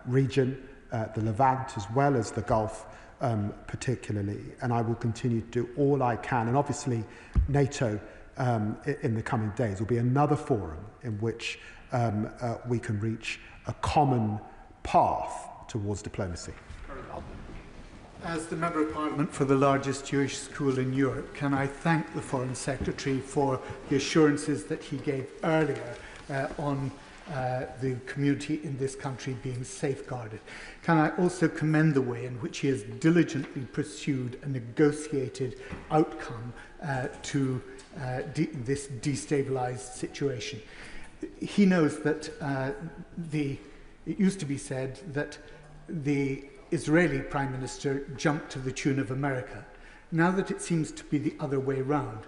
region, the Levant as well as the Gulf particularly, and I will continue to do all I can. And obviously NATO in the coming days will be another forum in which we can reach a common path towards diplomacy. As the Member of Parliament for the largest Jewish school in Europe, can I thank the Foreign Secretary for the assurances that he gave earlier on the community in this country being safeguarded. Can I also commend the way in which he has diligently pursued a negotiated outcome to this destabilised situation. He knows that it used to be said that the Israeli Prime Minister jumped to the tune of America. Now that it seems to be the other way round,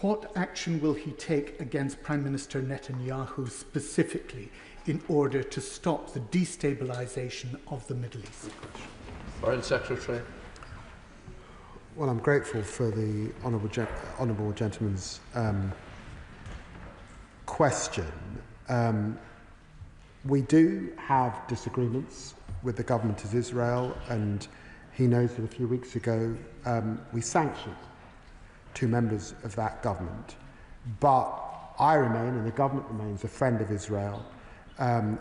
what action will he take against Prime Minister Netanyahu specifically in order to stop the destabilisation of the Middle East? Foreign Secretary. Well, I'm grateful for the honourable gentleman's question. We do have disagreements with the government of Israel, and he knows that a few weeks ago we sanctioned 2 members of that government. But I remain, and the government remains, a friend of Israel,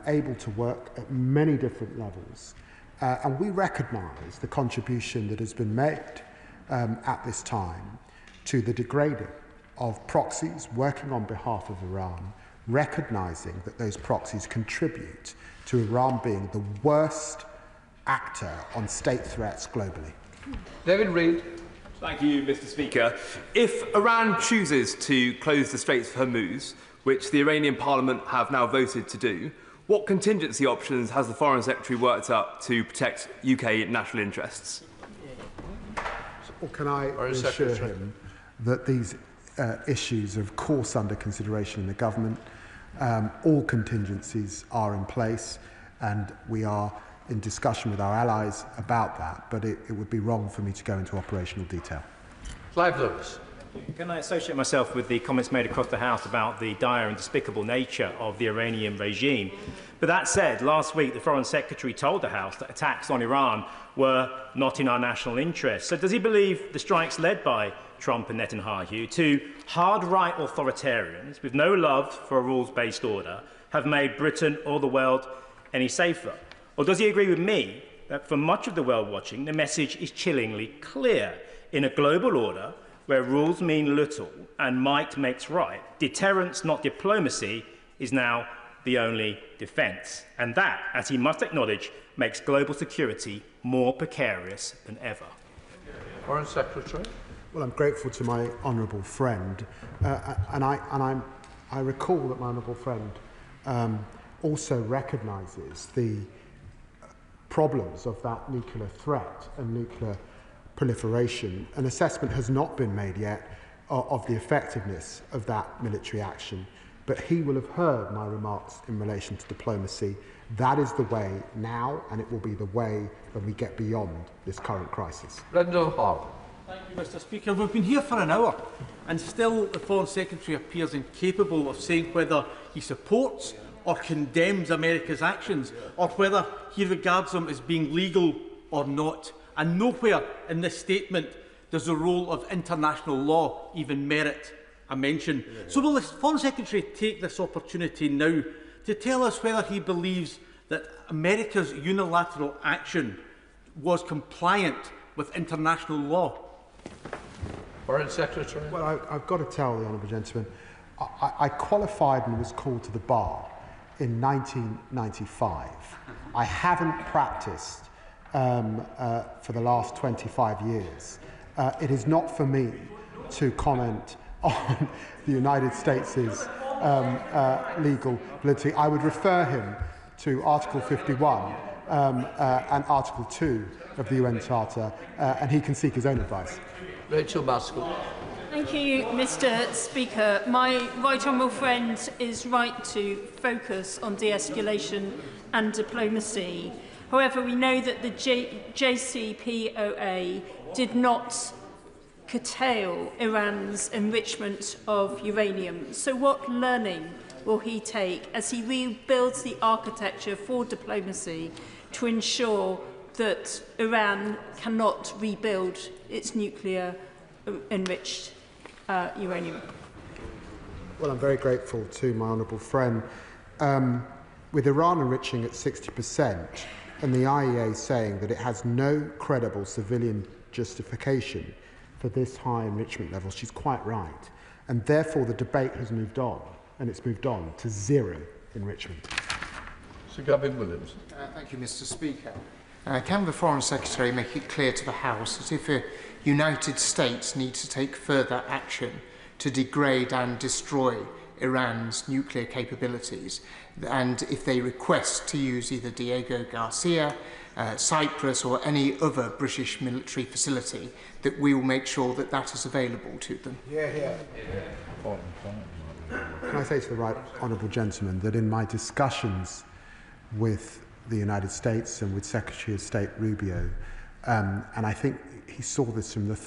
able to work at many different levels. And we recognise the contribution that has been made at this time to the degrading of proxies working on behalf of Iran, recognising that those proxies contribute to Iran being the worst actor on state threats globally. David Reid. Thank you, Mr. Speaker. If Iran chooses to close the Straits of Hormuz, which the Iranian Parliament have now voted to do, what contingency options has the Foreign Secretary worked up to protect UK national interests? Well, can I assure him that these issues are, of course, under consideration in the government. All contingencies are in place, and we are in discussion with our allies about that, but it would be wrong for me to go into operational detail. Clive Lewis. Can I associate myself with the comments made across the House about the dire and despicable nature of the Iranian regime? But that said, last week the Foreign Secretary told the House that attacks on Iran were not in our national interest. So does he believe the strikes led by Trump and Netanyahu, 2 hard-right authoritarians with no love for a rules-based order, have made Britain or the world any safer? Or does he agree with me that for much of the world watching, the message is chillingly clear? In a global order where rules mean little and might makes right, deterrence, not diplomacy, is now the only defence. And that, as he must acknowledge, makes global security more precarious than ever. Foreign Secretary. Well, I'm grateful to my honourable friend, and I recall that my honourable friend also recognises the problems of that nuclear threat and nuclear proliferation. An assessment has not been made yet of the effectiveness of that military action, but he will have heard my remarks in relation to diplomacy. That is the way now, and it will be the way when we get beyond this current crisis. Brendan Hall. Thank you, Mr. Speaker. We've been here for an hour, and still the Foreign Secretary appears incapable of saying whether he supports or condemns America's actions, or whether he regards them as being legal or not. And nowhere in this statement does the role of international law even merit a mention. So will the Foreign Secretary take this opportunity now to tell us whether he believes that America's unilateral action was compliant with international law? Foreign Secretary. Well, I've got to tell the honourable gentleman, I qualified and was called to the bar in 1995. I haven't practised for the last 25 years. It is not for me to comment on the United States' legal validity. I would refer him to Article 51 and Article 2 of the UN Charter, and he can seek his own advice. Rachel Maskell. Thank you, Mr. Speaker. My right honourable friend is right to focus on de-escalation and diplomacy. However, we know that the JCPOA did not curtail Iran's enrichment of uranium. So what learning will he take as he rebuilds the architecture for diplomacy to ensure that Iran cannot rebuild its nuclear enriched uranium? Well, I'm very grateful to my honourable friend. With Iran enriching at 60% and the IEA saying that it has no credible civilian justification for this high enrichment level, she's quite right. And therefore the debate has moved on, and it's moved on to zero enrichment. Sir Gavin Williams. Thank you, Mr. Speaker. Can the Foreign Secretary make it clear to the House that if the United States need to take further action to degrade and destroy Iran's nuclear capabilities, and if they request to use either Diego Garcia, Cyprus or any other British military facility, that we will make sure that that is available to them? Can I say to the right honourable gentleman that in my discussions with the United States and with Secretary of State Rubio, and I think he saw this from the